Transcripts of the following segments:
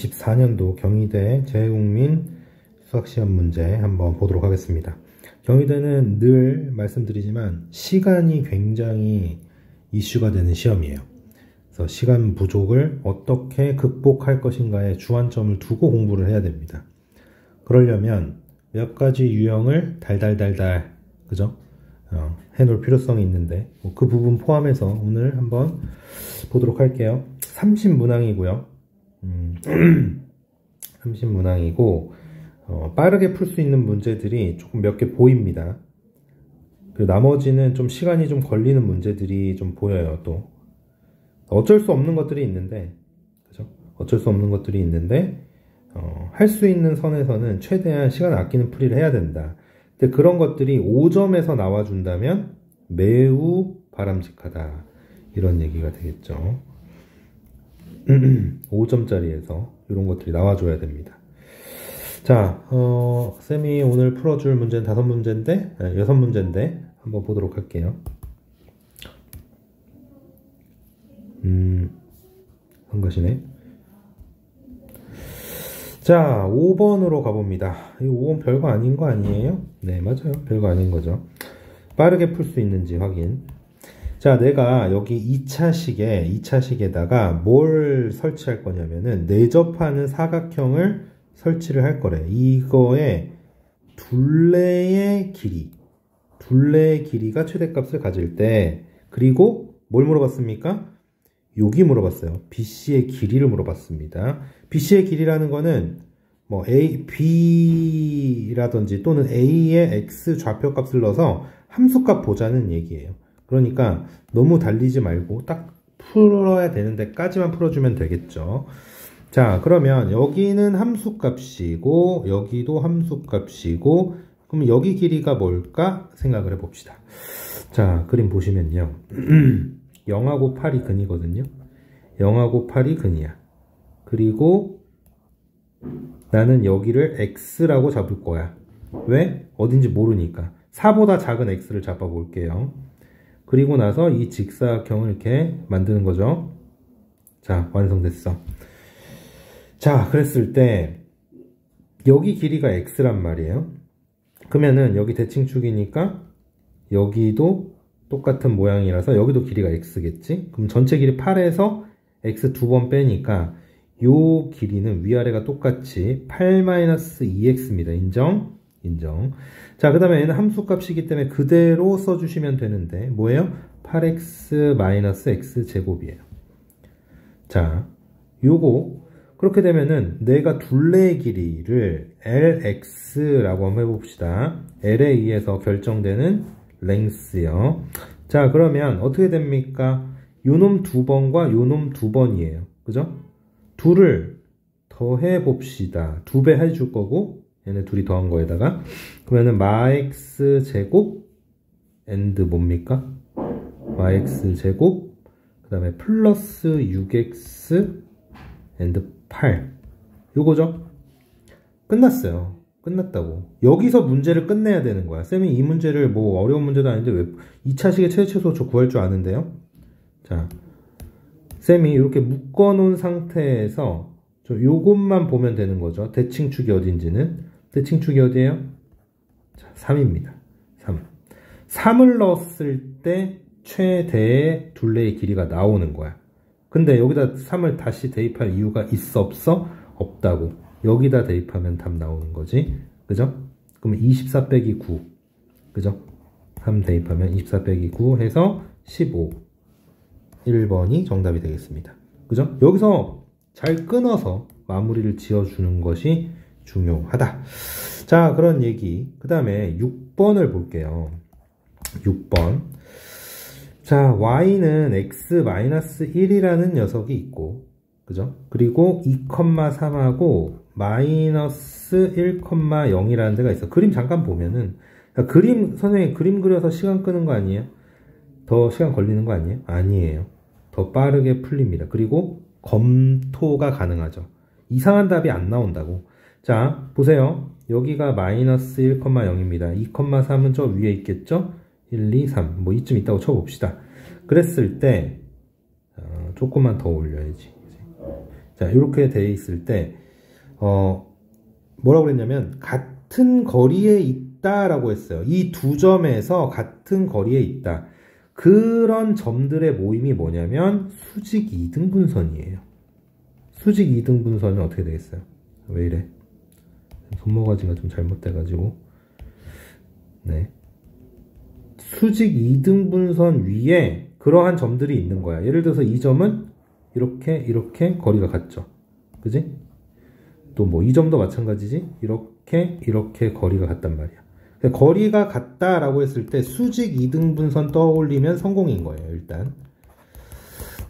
2024년도 경희대 재외국민 수학시험 문제 한번 보도록 하겠습니다. 경희대는 늘 말씀드리지만 시간이 굉장히 이슈가 되는 시험이에요. 그래서 시간 부족을 어떻게 극복할 것인가에 주안점을 두고 공부를 해야 됩니다. 그러려면 몇 가지 유형을 달달달달 그죠? 해놓을 필요성이 있는데 그 부분 포함해서 오늘 한번 보도록 할게요. 30문항이고요. 30문항이고 빠르게 풀 수 있는 문제들이 조금 몇 개 보입니다. 그리고 나머지는 좀 시간이 좀 걸리는 문제들이 좀 보여요. 또 어쩔 수 없는 것들이 있는데 그죠? 어쩔 수 없는 것들이 있는데 할 수 있는 선에서는 최대한 시간을 아끼는 풀이를 해야 된다. 근데 그런 것들이 5점에서 나와준다면 매우 바람직하다. 이런 얘기가 되겠죠. 5점짜리에서 이런 것들이 나와줘야 됩니다. 자, 쌤이 오늘 풀어줄 문제는 5문제인데, 6문제인데, 한번 보도록 할게요. 한 것이네. 자, 5번으로 가봅니다. 이 5번 별거 아닌 거 아니에요? 네, 맞아요. 별거 아닌 거죠. 빠르게 풀 수 있는지 확인. 자, 내가 여기 2차식에다가 뭘 설치할 거냐면은 내접하는 사각형을 설치를 할 거래. 이거에 둘레의 길이가 최대값을 가질 때, 그리고 뭘 물어봤습니까? 여기 물어봤어요. BC의 길이를 물어봤습니다. BC의 길이라는 거는 뭐 B라든지 또는 A의 X 좌표값을 넣어서 함수값 보자는 얘기예요. 그러니까 너무 달리지 말고 딱 풀어야 되는 데까지만 풀어주면 되겠죠. 자, 그러면 여기는 함수값이고 여기도 함수값이고 그럼 여기 길이가 뭘까 생각을 해봅시다. 자, 그림 보시면요. 0하고 8이 근이거든요. 0하고 8이 근이야. 그리고 나는 여기를 x라고 잡을 거야. 왜? 어딘지 모르니까. 4보다 작은 x를 잡아 볼게요. 그리고 나서 이 직사각형을 이렇게 만드는 거죠. 자, 완성됐어. 자, 그랬을 때 여기 길이가 x란 말이에요. 그러면은 여기 대칭축이니까 여기도 똑같은 모양이라서 여기도 길이가 x겠지? 그럼 전체 길이 8에서 x 2번 빼니까 요 길이는 위아래가 똑같이 8-2x입니다. 인정? 인정. 자, 그 다음에 얘는 함수값이기 때문에 그대로 써주시면 되는데 뭐예요? 8x-x 제곱이에요. 자, 요거 그렇게 되면은 내가 둘레의 길이를 lx라고 한번 해봅시다. l에 의해서 결정되는 랭스요. 자, 그러면 어떻게 됩니까? 요놈 2번과 요놈 2번이에요. 그죠? 둘을 더해 봅시다. 2배 해줄 거고 얘네 둘이 더한 거에다가 그러면은 마x 제곱 and 뭡니까? 마x 제곱 그 다음에 플러스 6x and 8 요거죠? 끝났어요. 끝났다고. 여기서 문제를 끝내야 되는 거야. 쌤이 이 문제를 뭐 어려운 문제도 아닌데 왜 2차식의 최대최소 저 구할 줄 아는데요? 자, 쌤이 이렇게 묶어놓은 상태에서 요것만 보면 되는 거죠. 대칭축이 어딘지는. 대칭축이 어디예요? 자, 3입니다. 3을 넣었을 때 최대의 둘레의 길이가 나오는 거야. 근데 여기다 3을 다시 대입할 이유가 있어 없어? 없다고. 여기다 대입하면 답 나오는 거지. 그죠? 그러면 24 빼기 9. 그죠? 3 대입하면 24 빼기 9 해서 15. 1번이 정답이 되겠습니다. 그죠? 여기서 잘 끊어서 마무리를 지어주는 것이 중요하다. 자, 그런 얘기. 그 다음에 6번을 볼게요. 6번. 자, y는 x-1이라는 녀석이 있고, 그죠? 그리고 2,3하고 마이너스 1,0이라는 데가 있어. 그림 잠깐 보면은, 선생님 그림 그려서 시간 끄는 거 아니에요? 더 시간 걸리는 거 아니에요? 아니에요. 더 빠르게 풀립니다. 그리고 검토가 가능하죠. 이상한 답이 안 나온다고. 자, 보세요. 여기가 마이너스 1,0입니다. 2,3은 저 위에 있겠죠? 1, 2, 3. 뭐 이쯤 있다고 쳐봅시다. 그랬을 때 조금만 더 올려야지. 자, 이렇게 돼 있을 때 뭐라고 그랬냐면 같은 거리에 있다라고 했어요. 이 두 점에서 같은 거리에 있다. 그런 점들의 모임이 뭐냐면 수직 이등분선이에요. 수직 이등분선은 어떻게 되겠어요? 왜 이래? 손모가지가 좀 잘못돼가지고. 네. 수직 이등분선 위에 그러한 점들이 있는 거야. 예를 들어서 이 점은 이렇게 거리가 같죠. 그지? 또 뭐 이 점도 마찬가지지. 이렇게 거리가 같단 말이야. 거리가 같다라고 했을 때 수직 이등분선 떠올리면 성공인 거예요. 일단.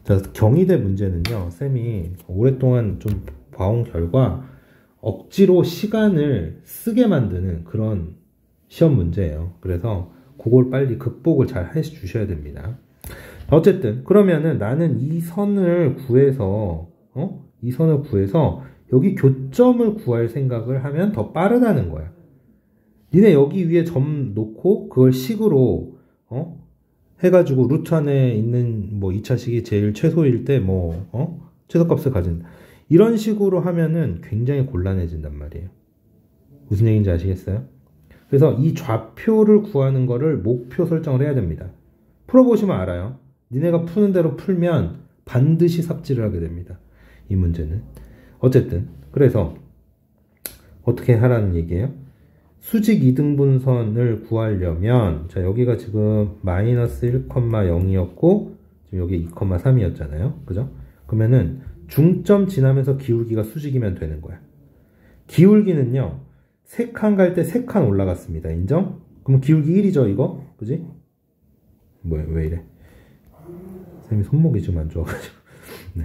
자, 경희대 문제는요. 쌤이 오랫동안 좀 봐온 결과 억지로 시간을 쓰게 만드는 그런 시험 문제예요. 그래서 그걸 빨리 극복을 잘 해주셔야 됩니다. 어쨌든 그러면은 나는 이 선을 구해서 여기 교점을 구할 생각을 하면 더 빠르다는 거야. 니네 여기 위에 점 놓고 그걸 식으로 해가지고 루트 안에 있는 뭐 2차식이 제일 최소일 때 최소값을 가진 이런 식으로 하면은 굉장히 곤란해진단 말이에요. 무슨 얘기인지 아시겠어요? 그래서 이 좌표를 구하는 거를 목표 설정을 해야 됩니다. 풀어보시면 알아요. 니네가 푸는 대로 풀면 반드시 삽질을 하게 됩니다. 이 문제는. 어쨌든 그래서 어떻게 하라는 얘기예요? 수직 이등분선을 구하려면 자 여기가 지금 마이너스 1,0이었고 지금 여기 2,3이었잖아요. 그죠? 그러면은 중점 지나면서 기울기가 수직이면 되는 거야. 기울기는요. 3칸 갈 때 3칸 올라갔습니다. 인정? 그럼 기울기 1이죠 이거? 그지? 뭐야 왜 이래? 쌤이 손목이 좀 안 좋아가지고 네,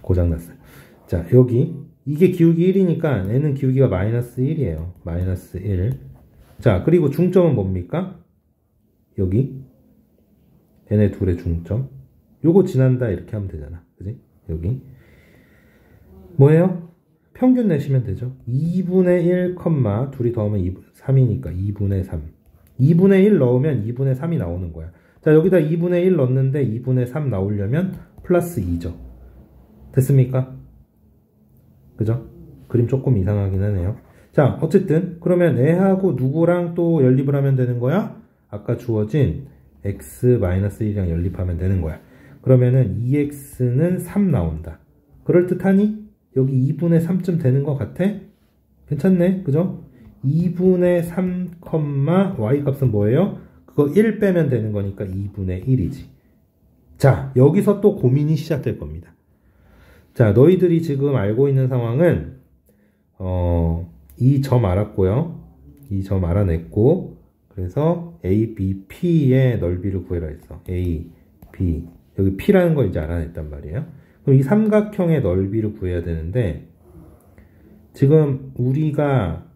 고장났어요. 자 여기 이게 기울기 1이니까 얘는 기울기가 마이너스 1이에요. 마이너스 1. 자 그리고 중점은 뭡니까? 여기 얘네 둘의 중점 요거 지난다 이렇게 하면 되잖아. 그지? 여기 뭐예요? 평균 내시면 되죠. 2분의 1, 둘이 더하면 3이니까 2분의 3. 2분의 1 넣으면 2분의 3이 나오는 거야. 자, 여기다 2분의 1 넣었는데 2분의 3 나오려면 플러스 2죠. 됐습니까? 그죠? 그림 조금 이상하긴 하네요. 자, 어쨌든 그러면 얘하고 누구랑 또 연립을 하면 되는 거야? 아까 주어진 x-1이랑 연립하면 되는 거야. 그러면은 2x는 3 나온다. 그럴듯하니? 여기 2분의 3쯤 되는 것 같아? 괜찮네, 그죠? 2분의 3, y 값은 뭐예요? 그거 1 빼면 되는 거니까 2분의 1이지. 자, 여기서 또 고민이 시작될 겁니다. 자, 너희들이 지금 알고 있는 상황은 이 점 알았고요. 이 점 알아냈고 그래서 A, B, P의 넓이를 구해라 했어. A, B 여기 P라는 걸 이제 알아냈단 말이에요. 그럼 이 삼각형의 넓이를 구해야 되는데 지금 우리가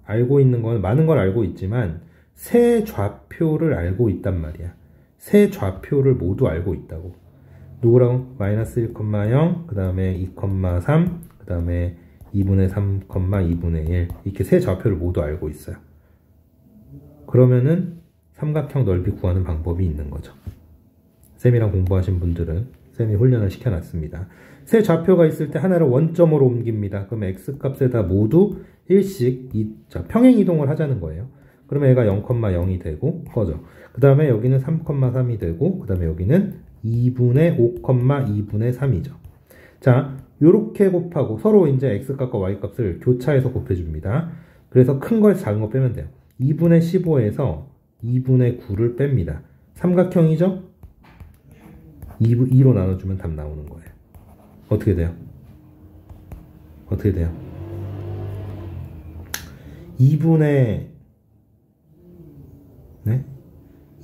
알고 있는 건 많은 걸 알고 있지만 세 좌표를 알고 있단 말이야. 세 좌표를 모두 알고 있다고. 누구랑? 마이너스 1,0 그 다음에 2,3 그 다음에 2분의 3, 2분의 1 이렇게 세 좌표를 모두 알고 있어요. 그러면은 삼각형 넓이 구하는 방법이 있는 거죠. 쌤이랑 공부하신 분들은 쌤이 훈련을 시켜놨습니다. 세 좌표가 있을 때 하나를 원점으로 옮깁니다. 그러면 x값에다 모두 1씩 자, 평행 이동을 하자는 거예요. 그러면 얘가 0,0이 되고 꺼져. 그 다음에 여기는 3,3이 되고 그 다음에 여기는 2분의 5, 2분의 3이죠. 자, 요렇게 곱하고 서로 이제 x값과 y값을 교차해서 곱해줍니다. 그래서 큰 걸 작은 거 빼면 돼요. 2분의 15에서 2분의 9를 뺍니다. 삼각형이죠? 2로 나눠주면 답 나오는 거예요. 어떻게 돼요? 어떻게 돼요? 2분의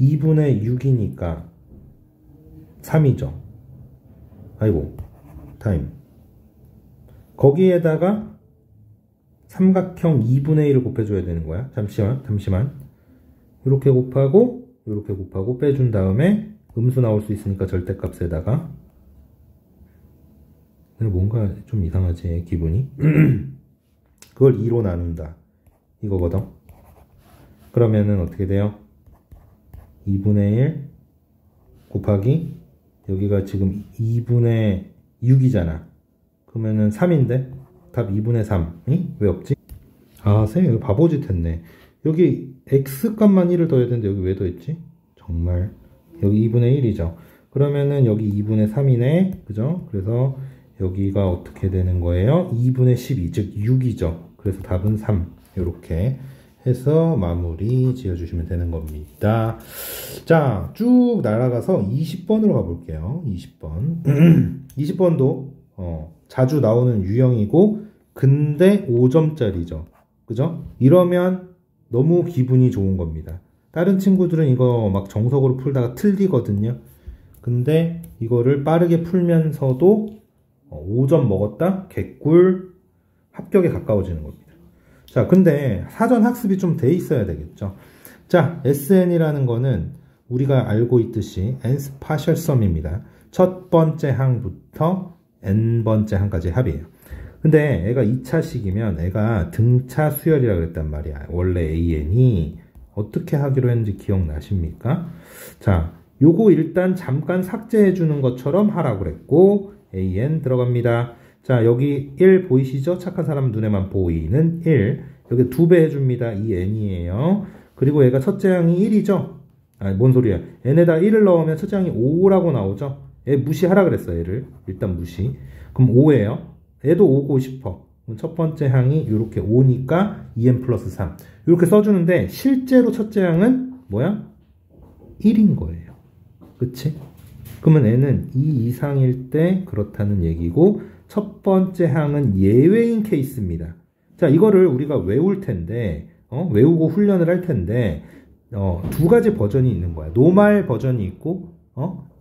6이니까 3이죠. 아이고 타임. 거기에다가 삼각형 2분의 1을 곱해줘야 되는 거야. 잠시만. 이렇게 곱하고 빼준 다음에 음수 나올 수 있으니까 절대값에다가 뭔가 좀 이상하지 기분이. 그걸 2로 나눈다 이거거든. 그러면은 어떻게 돼요? 2분의 1 곱하기 여기가 지금 2분의 6이잖아. 그럼 그러면은 3인데 답 2분의 3이 왜 없지? 아, 쌤 여기 바보짓 했네. 여기 x값만 1을 더해야 되는데 여기 왜 더했지? 정말. 여기 2분의 1이죠. 그러면은 여기 2분의 3이네. 그죠? 그래서 여기가 어떻게 되는 거예요? 2분의 12, 즉 6이죠. 그래서 답은 3. 이렇게 해서 마무리 지어주시면 되는 겁니다. 자, 쭉 날아가서 20번으로 가볼게요. 20번. 20번도 자주 나오는 유형이고 근데 5점짜리죠. 그죠? 이러면 너무 기분이 좋은 겁니다. 다른 친구들은 이거 막 정석으로 풀다가 틀리거든요. 근데 이거를 빠르게 풀면서도 5점 먹었다? 개꿀. 합격에 가까워지는 겁니다. 자, 근데 사전 학습이 좀 돼 있어야 되겠죠. 자, SN이라는 거는 우리가 알고 있듯이 nth partial sum입니다. 첫 번째 항부터 n번째 항까지 합이에요. 근데 애가 2차식이면 애가 등차 수열이라 그랬단 말이야. 원래 AN이 어떻게 하기로 했는지 기억나십니까? 자, 요거 일단 잠깐 삭제해 주는 것처럼 하라고 그랬고 AN 들어갑니다. 자, 여기 1 보이시죠? 착한 사람 눈에만 보이는 1. 여기 2배 해줍니다. 이 n이에요. 그리고 얘가 첫째 항이 1이죠? 아니, 뭔 소리야. n에다 1을 넣으면 첫째 항이 5라고 나오죠? 얘 무시하라 그랬어, 얘를. 일단 무시. 그럼 5예요. 얘도 5고 싶어. 그럼 첫 번째 항이 이렇게 5니까 2n 플러스 3. 이렇게 써주는데, 실제로 첫째 항은 뭐야? 1인 거예요. 그치? 그러면 n은 2 이상일 때 그렇다는 얘기고, 첫 번째 항은 예외인 케이스입니다. 자, 이거를 우리가 외울 텐데, 외우고 훈련을 할 텐데, 두 가지 버전이 있는 거야. 노말 버전이 있고,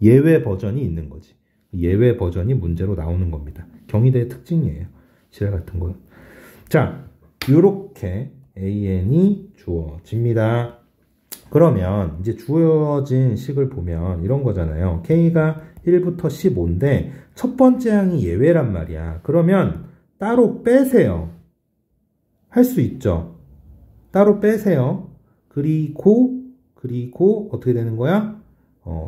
예외 버전이 있는 거지. 예외 버전이 문제로 나오는 겁니다. 경희대의 특징이에요. 지랄 같은 거. 자, 요렇게 AN이 주어집니다. 그러면 이제 주어진 식을 보면 이런 거잖아요. K가 1부터 15인데 첫 번째 항이 예외란 말이야. 그러면 따로 빼세요. 할 수 있죠. 따로 빼세요. 그리고 어떻게 되는 거야?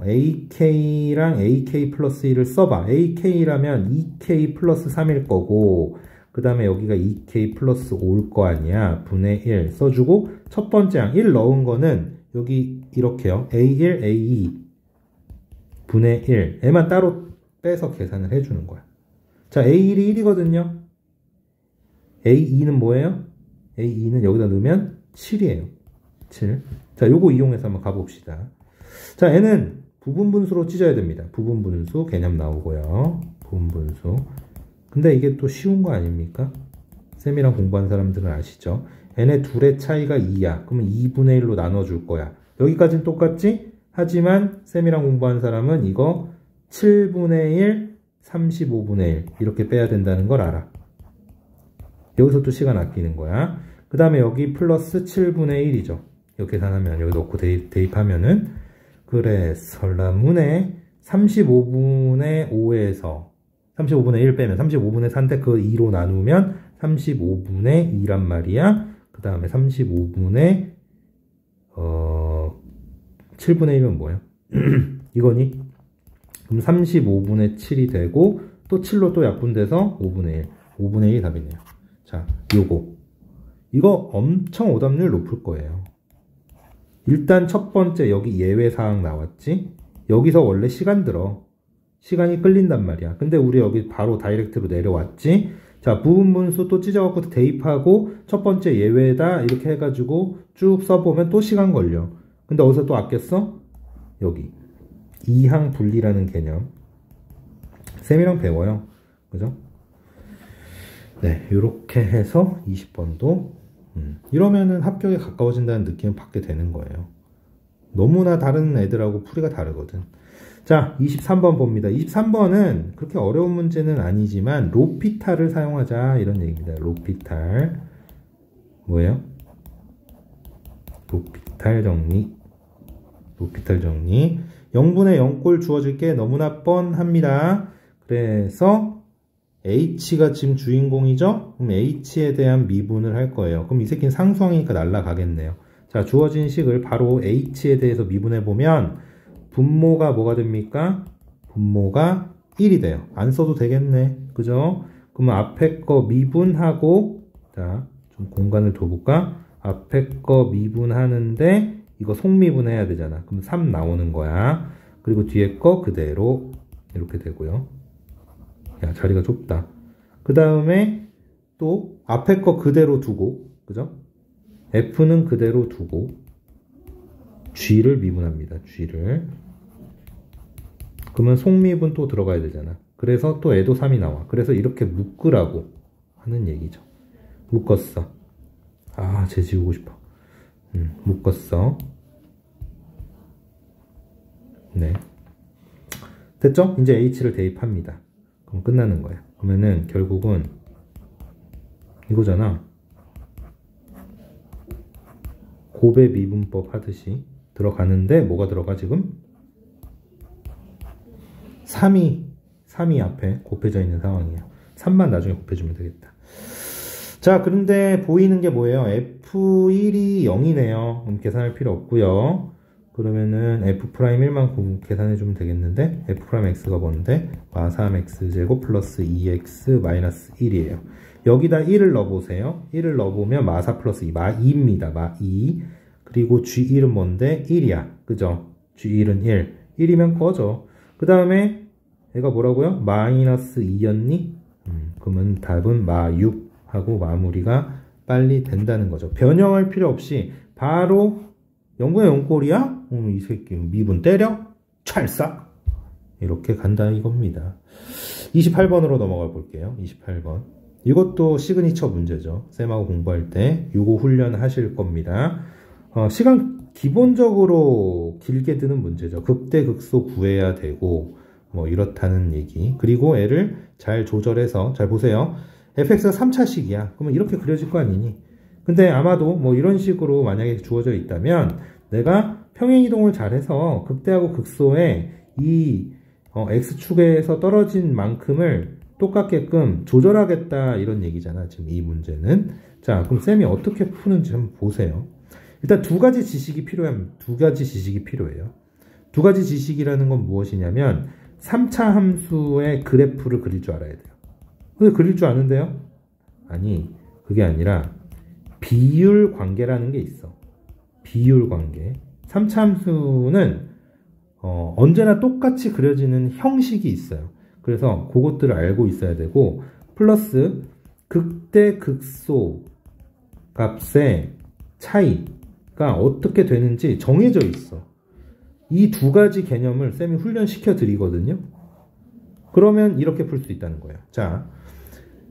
AK랑 AK 플러스 1을 써봐. AK라면 2K 플러스 3일 거고 그 다음에 여기가 2K 플러스 5일 거 아니야. 분의 1 써주고 첫 번째 항 1 넣은 거는 여기 이렇게요. A1, A2 분의 1 얘만 따로 빼서 계산을 해주는 거야. 자, A1이 1이거든요. A2는 뭐예요? A2는 여기다 넣으면 7이에요. 7. 자, 요거 이용해서 한번 가봅시다. 자, 얘는 부분분수로 찢어야 됩니다. 부분분수 개념 나오고요. 부분분수. 근데 이게 또 쉬운 거 아닙니까? 쌤이랑 공부한 사람들은 아시죠? 얘네 둘의 차이가 2야. 그러면 2분의 1로 나눠줄 거야. 여기까지는 똑같지? 하지만 쌤이랑 공부한 사람은 이거 7분의 1, 35분의 1 이렇게 빼야 된다는 걸 알아. 여기서 또 시간 아끼는 거야. 그 다음에 여기 플러스 7분의 1이죠. 이렇게 계산하면 여기 넣고 대입하면은 그래 설라문에 35분의 5에서 35분의 1 빼면 35분의 4인데 그 2로 나누면 35분의 2란 말이야. 그 다음에 35분의 7분의 1은 뭐야? 이거니? 그럼 35분의 7이 되고 또 7로 또 약분돼서 5분의 1. 5분의 1이 답이네요. 자, 이거 엄청 오답률 높을 거예요. 일단 첫 번째 여기 예외사항 나왔지? 여기서 원래 시간 들어. 시간이 끌린단 말이야. 근데 우리 여기 바로 다이렉트로 내려왔지? 자, 부분분수 또 찢어갖고 대입하고 첫 번째 예외다 이렇게 해가지고 쭉 써보면 또 시간 걸려. 근데 어디서 또 아꼈어? 여기 이항 분리라는 개념 쌤이랑 배워요. 그죠? 네, 이렇게 해서 20번도 이러면은 합격에 가까워진다는 느낌을 받게 되는 거예요. 너무나 다른 애들하고 풀이가 다르거든. 자, 23번 봅니다. 23번은 그렇게 어려운 문제는 아니지만 로피탈을 사용하자 이런 얘기입니다. 로피탈 뭐예요? 로피탈 정리 0분의 0꼴 주어질게 너무나 뻔합니다. 그래서 H가 지금 주인공이죠? 그럼 H에 대한 미분을 할 거예요. 그럼 이 새끼는 상수항이니까 날라가겠네요. 자, 주어진 식을 바로 H에 대해서 미분해보면 분모가 뭐가 됩니까? 분모가 1이 돼요. 안 써도 되겠네. 그죠? 그러면 앞에 거 미분하고, 자, 좀 공간을 둬볼까? 앞에 거 미분하는데 이거 속미분해야 되잖아. 그럼 3 나오는 거야. 그리고 뒤에 거 그대로 이렇게 되고요. 야, 자리가 좁다. 그 다음에 또 앞에 거 그대로 두고, 그죠? F는 그대로 두고 G를 미분합니다. G를. 그러면 속미분 또 들어가야 되잖아. 그래서 또 애도 3이 나와. 그래서 이렇게 묶으라고 하는 얘기죠. 묶었어. 아, 쟤 지우고 싶어. 묶었어. 네. 됐죠? 이제 H를 대입합니다. 그럼 끝나는 거예요. 그러면은 결국은 이거잖아. 곱의 미분법 하듯이 들어가는데 뭐가 들어가 지금? 3이 앞에 곱해져 있는 상황이에요. 3만 나중에 곱해주면 되겠다. 자, 그런데 보이는 게 뭐예요? F1이 0이네요. 그럼 계산할 필요 없고요. 그러면은 F'1만 계산해주면 되겠는데 F'X가 뭔데? 마3X제곱 플러스 2X 마이너스 1이에요. 여기다 1을 넣어보세요. 1을 넣어보면 마4 플러스 2, 마2입니다. 마2. 그리고 G1은 뭔데? 1이야. 그죠? G1은 1. 1이면 꺼져. 그 다음에 얘가 뭐라고요? 마이너스 2였니? 그러면 답은 마6 하고 마무리가 빨리 된다는 거죠. 변형할 필요 없이 바로 0분의 0꼴이야? 이 새끼 미분 때려? 찰싹! 이렇게 간다 이겁니다. 28번으로 넘어가 볼게요. 28번. 이것도 시그니처 문제죠. 쌤하고 공부할 때 이거 훈련하실 겁니다. 시간 기본적으로 길게 드는 문제죠. 극대극소 구해야 되고 뭐 이렇다는 얘기. 그리고 애를 잘 조절해서 잘 보세요. fx가 3차식이야. 그러면 이렇게 그려질 거 아니니? 근데 아마도 뭐 이런 식으로 만약에 주어져 있다면 내가 평행이동을 잘해서 극대하고 극소에 이 x축에서 떨어진 만큼을 똑같게끔 조절하겠다 이런 얘기잖아. 지금 이 문제는. 자, 그럼 쌤이 어떻게 푸는지 한번 보세요. 일단 두 가지 지식이 필요해요. 두 가지 지식이라는 건 무엇이냐면 3차 함수의 그래프를 그릴 줄 알아야 돼요. 근데 그릴 줄 아는데요? 아니, 그게 아니라 비율 관계라는 게 있어. 비율 관계. 3차 함수는 언제나 똑같이 그려지는 형식이 있어요. 그래서 그것들을 알고 있어야 되고 플러스 극대 극소 값의 차이가 어떻게 되는지 정해져 있어. 이 두 가지 개념을 쌤이 훈련시켜 드리거든요. 그러면 이렇게 풀 수 있다는 거예요. 자,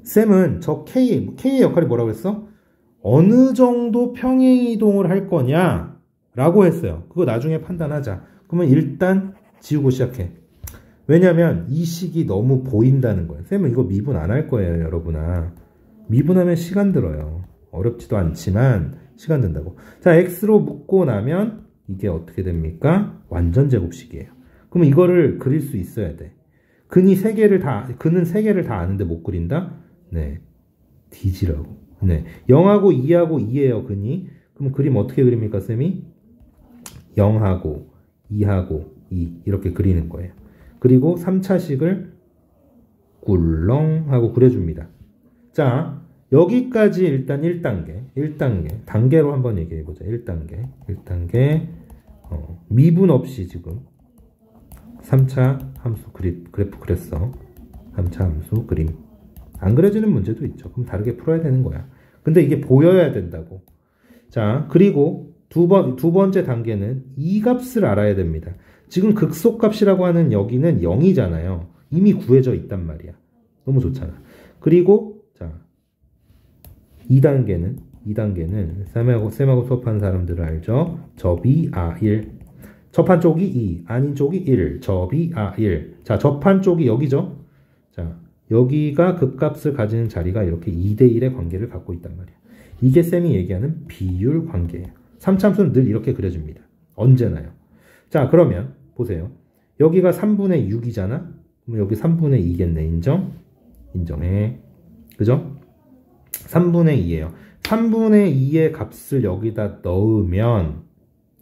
쌤은 저 K의 역할이 뭐라고 했어? 어느 정도 평행이동을 할 거냐 라고 했어요. 그거 나중에 판단하자. 그러면 일단 지우고 시작해. 왜냐면 이 식이 너무 보인다는 거예요. 쌤은 이거 미분 안 할 거예요, 여러분아. 미분하면 시간 들어요. 어렵지도 않지만 시간 든다고. 자, X로 묶고 나면 이게 어떻게 됩니까? 완전 제곱식이에요. 그러면 이거를 그릴 수 있어야 돼. 근은 세 개를 다 아는데 못 그린다? 네. 뒤지라고. 네. 0하고 2하고 2예요, 근이. 그럼 그림 어떻게 그립니까, 쌤이? 0하고 2하고 2 이렇게 그리는 거예요. 그리고 3차식을 꿀렁 하고 그려줍니다. 자, 여기까지 일단 1단계. 단계로 한번 얘기해보자. 1단계. 미분 없이 지금 3차 함수 그래프 그렸어. 3차 함수 그림. 안 그려지는 문제도 있죠. 그럼 다르게 풀어야 되는 거야. 근데 이게 보여야 된다고. 자, 그리고 두 번째 단계는 이 값을 알아야 됩니다. 지금 극소값이라고 하는 여기는 0이잖아요. 이미 구해져 있단 말이야. 너무 좋잖아. 그리고 자, 2단계는 쌤하고 수업하는 사람들은 알죠? 접이 A1. 접한 쪽이 2, 아닌 쪽이 1. 접이 A1. 자, 접한 쪽이 여기죠? 자, 여기가 극값을 가지는 자리가 이렇게 2대1의 관계를 갖고 있단 말이야. 이게 쌤이 얘기하는 비율 관계예요. 3참수는 늘 이렇게 그려집니다. 언제나요. 자, 그러면 보세요. 여기가 3분의 6이잖아? 그럼 여기 3분의 2겠네. 인정해. 그죠? 3분의 2예요. 3분의 2의 값을 여기다 넣으면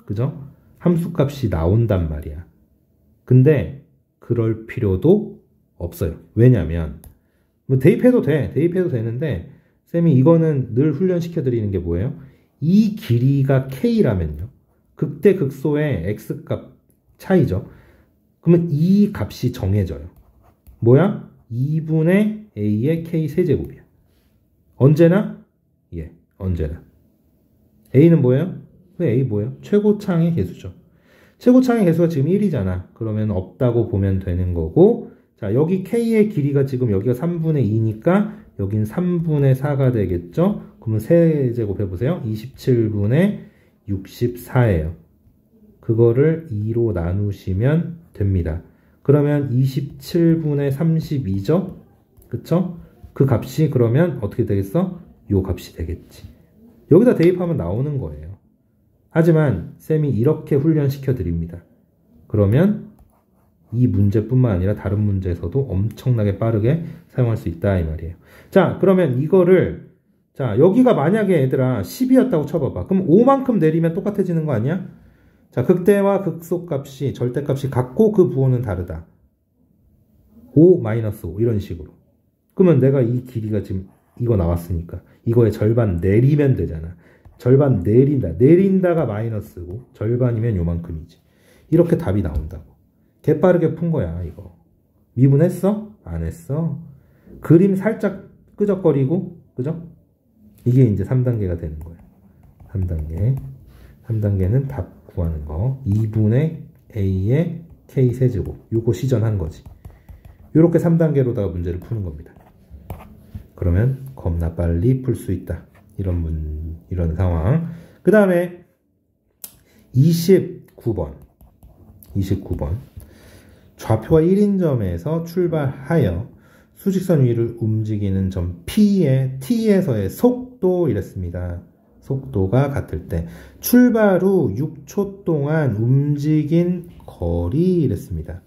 그죠? 함수값이 나온단 말이야. 근데 그럴 필요도 없어요. 왜냐면 뭐 대입해도 돼. 대입해도 되는데 쌤이 이거는 늘 훈련시켜 드리는 게 뭐예요? 이 길이가 K라면요. 극대극소의 X값 차이죠. 그러면 이 값이 정해져요. 뭐야? 2분의 A의 K 세제곱이야. 언제나? 예, 언제나. A는 뭐예요? A 뭐예요? 최고창의 개수죠. 최고창의 개수가 지금 1이잖아. 그러면 없다고 보면 되는 거고, 자, 여기 K의 길이가 지금 여기가 3분의 2니까 여긴 3분의 4가 되겠죠? 그러면 세제곱 해보세요. 27분의 64예요. 그거를 2로 나누시면 됩니다. 그러면 27분의 32죠? 그쵸? 그 값이 그러면 어떻게 되겠어? 요 값이 되겠지. 여기다 대입하면 나오는 거예요. 하지만 쌤이 이렇게 훈련시켜 드립니다. 그러면 이 문제뿐만 아니라 다른 문제에서도 엄청나게 빠르게 사용할 수 있다 이 말이에요. 자, 그러면 이거를 자, 여기가 만약에 얘들아 10이었다고 쳐봐봐. 그럼 5만큼 내리면 똑같아지는 거 아니야? 자, 극대와 극소값이 절대값이 같고 그 부호는 다르다. 5 마이너스 5 이런 식으로. 그러면 내가 이 길이가 지금 이거 나왔으니까 이거의 절반 내리면 되잖아. 절반 내린다. 내린다가 마이너스고 절반이면 요만큼이지. 이렇게 답이 나온다고. 개빠르게 푼 거야 이거. 미분했어? 안 했어. 그림 살짝 끄적거리고 그죠? 이게 이제 3단계가 되는 거예요. 3단계. 3단계는 답 구하는 거. 2분의 A의 K 세제곱. 요거 시전한 거지. 요렇게 3단계로다가 문제를 푸는 겁니다. 그러면 겁나 빨리 풀 수 있다. 이런 상황. 그 다음에 29번. 좌표가 1인점에서 출발하여 수직선 위를 움직이는 점 P의 T에서의 속도 이랬습니다. 속도가 같을 때 출발 후 6초 동안 움직인 거리 이랬습니다.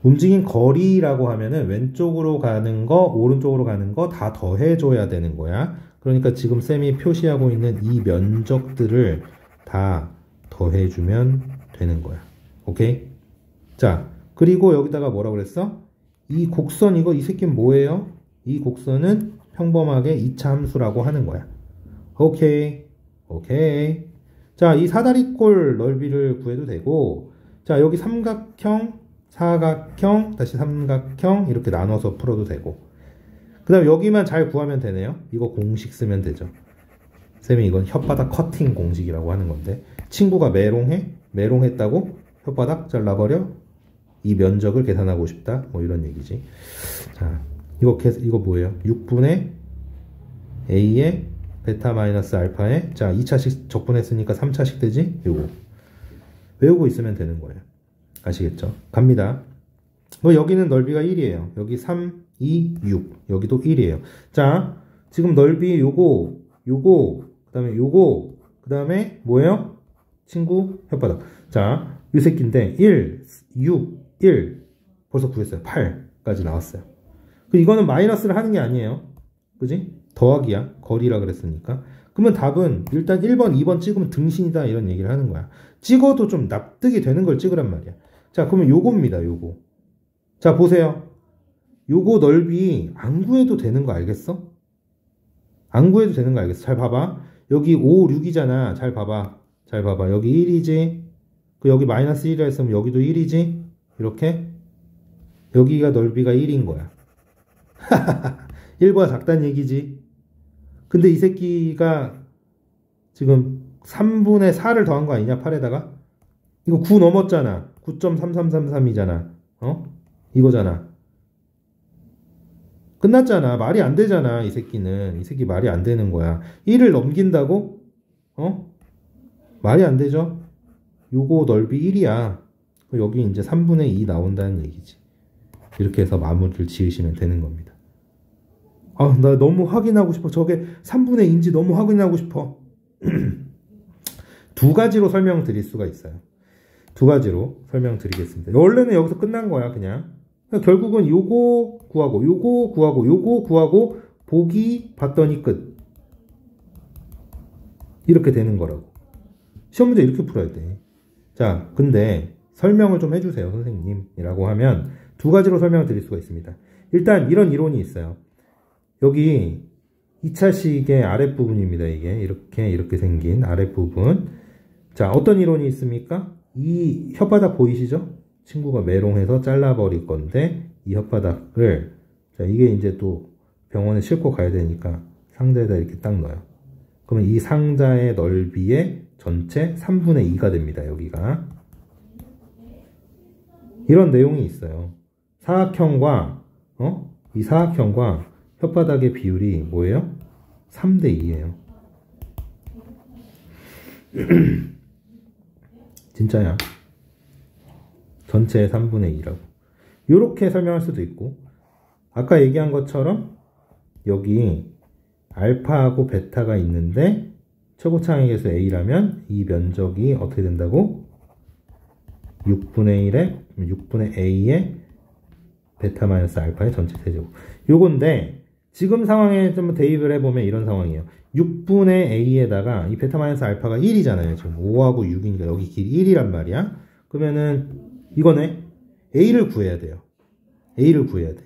움직인 거리라고 하면은 왼쪽으로 가는 거, 오른쪽으로 가는 거 다 더해줘야 되는 거야. 그러니까 지금 쌤이 표시하고 있는 이 면적들을 다 더해주면 되는 거야. 오케이? 자, 그리고 여기다가 뭐라고 그랬어? 이 곡선 이 새끼는 뭐예요? 이 곡선은 평범하게 2차 함수라고 하는 거야. 오케이. 자, 이 사다리꼴 넓이를 구해도 되고, 자, 여기 삼각형, 사각형, 다시 삼각형 이렇게 나눠서 풀어도 되고, 그 다음에 여기만 잘 구하면 되네요. 이거 공식 쓰면 되죠. 쌤이 이건 혓바닥 커팅 공식이라고 하는 건데, 친구가 메롱해? 메롱했다고? 혓바닥 잘라버려? 이 면적을 계산하고 싶다? 뭐 이런 얘기지. 자, 이거 뭐예요? 6분의 A의 베타 마이너스 알파에, 자, 2차식 적분했으니까 3차식 되지? 요거. 외우고 있으면 되는 거예요. 아시겠죠? 갑니다. 여기는 넓이가 1이에요. 여기 3, 2, 6. 여기도 1이에요. 자, 지금 넓이 요거, 그 다음에 요거, 그 다음에 뭐예요? 친구 혓바닥. 자, 이 새끼인데 1, 6, 1. 벌써 구했어요. 8까지 나왔어요. 이거는 마이너스를 하는 게 아니에요. 그지? 더하기야. 거리라 그랬으니까. 그러면 답은 일단 1번, 2번 찍으면 등신이다 이런 얘기를 하는 거야. 찍어도 좀 납득이 되는 걸 찍으란 말이야. 자, 그러면 요겁니다. 요거. 자, 보세요. 요거 넓이 안 구해도 되는 거 알겠어? 안 구해도 되는 거 알겠어? 잘 봐봐. 여기 5, 6이잖아. 잘 봐봐. 여기 1이지. 여기 마이너스 1이라 했으면 여기도 1이지. 이렇게. 여기가 넓이가 1인 거야. 1보다 작다는 얘기지. 근데 이 새끼가 지금 3분의 4를 더한 거 아니냐? 8에다가. 이거 9 넘었잖아. 9.3333이잖아. 이거잖아. 끝났잖아. 말이 안 되잖아. 이 새끼는. 이 새끼 말이 안 되는 거야. 1을 넘긴다고? 말이 안 되죠? 요거 넓이 1이야. 여기 이제 3분의 2 나온다는 얘기지. 이렇게 해서 마무리를 지으시면 되는 겁니다. 아, 나 너무 확인하고 싶어. 저게 3분의 2인지 너무 확인하고 싶어. 두 가지로 설명드릴 수가 있어요. 두 가지로 설명드리겠습니다. 원래는 여기서 끝난 거야, 그냥. 결국은 요거 구하고, 요거 구하고, 요거 구하고, 보기 봤더니 끝. 이렇게 되는 거라고. 시험 문제 이렇게 풀어야 돼. 자, 근데 설명을 좀 해주세요, 선생님. 이라고 하면 두 가지로 설명을 드릴 수가 있습니다. 일단 이런 이론이 있어요. 여기 2차식의 아랫부분입니다. 이게 이렇게 생긴 아랫부분. 자, 어떤 이론이 있습니까? 이 혓바닥 보이시죠? 친구가 메롱해서 잘라버릴 건데 이 혓바닥을, 자, 이게 이제 또 병원에 싣고 가야 되니까 상자에다 이렇게 딱 넣어요. 그러면 이 상자의 넓이의 전체 3분의 2가 됩니다. 여기가. 이런 내용이 있어요. 사각형과 이 사각형과 혓바닥의 비율이 뭐예요? 3대 2예요. 진짜야. 전체의 3분의 2라고. 이렇게 설명할 수도 있고, 아까 얘기한 것처럼 여기 알파하고 베타가 있는데 최고차항의 개수 A라면 이 면적이 어떻게 된다고? 6분의 1에 6분의 A의 베타 마이너스 알파의 전체 세제곱. 요건데 지금 상황에 좀 대입을 해보면 이런 상황이에요. 6분의 A에다가 이 베타 마이너스 알파가 1이잖아요. 지금 5하고 6이니까 여기 길이 1이란 말이야. 그러면은 이거네. A를 구해야 돼요. A를 구해야 돼.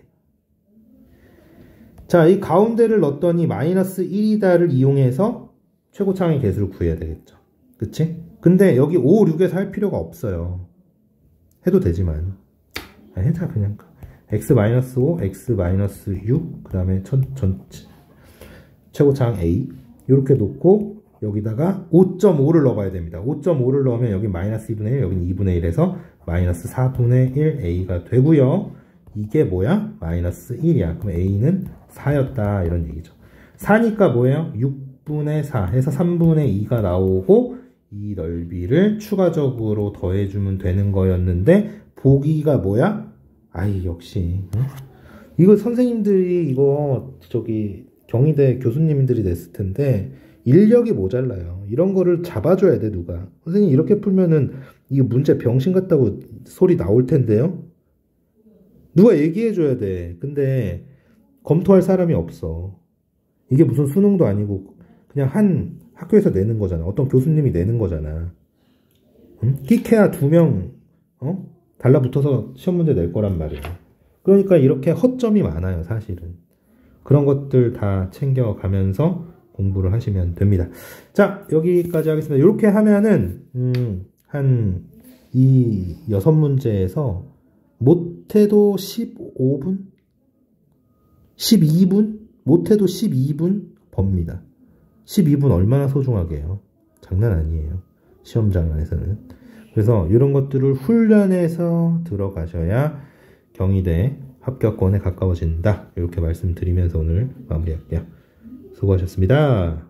자, 이 가운데를 넣었더니 마이너스 1이다를 이용해서 최고차항의 개수를 구해야 되겠죠. 그치? 근데 여기 5, 6에서 할 필요가 없어요. 해도 되지만. 해자 그냥. x-5, x-6, 그 다음에 최고차항 A. 이렇게 놓고 여기다가 5.5를 넣어봐야 됩니다. 5.5를 넣으면 여기 마이너스 2분의 1, 여기는 2분의 1에서 마이너스 4분의 1 A가 되고요. 이게 뭐야? 마이너스 1이야. 그럼 A는 4였다. 이런 얘기죠. 4니까 뭐예요? 6분의 4 해서 3분의 2가 나오고 이 넓이를 추가적으로 더해주면 되는 거였는데 보기가 뭐야? 아이 역시 이거 선생님들이 이거 저기 경희대 교수님들이 냈을 텐데 인력이 모자라요. 이런 거를 잡아줘야 돼 누가. 선생님 이렇게 풀면은 이게 문제 병신 같다고 소리 나올 텐데요. 누가 얘기해줘야 돼. 근데 검토할 사람이 없어. 이게 무슨 수능도 아니고 그냥 한 학교에서 내는 거잖아. 어떤 교수님이 내는 거잖아. 응? 끼케야 2명 달라붙어서 시험 문제 낼 거란 말이야. 그러니까 이렇게 허점이 많아요. 사실은. 그런 것들 다 챙겨가면서 공부를 하시면 됩니다. 자, 여기까지 하겠습니다. 이렇게 하면은 한 이 6문제에서 못해도 15분? 12분? 못해도 12분 법니다. 12분 얼마나 소중하게 해요. 장난 아니에요. 시험장 안에서는. 그래서 이런 것들을 훈련해서 들어가셔야 경희대 합격권에 가까워진다. 이렇게 말씀드리면서 오늘 마무리할게요. 수고하셨습니다.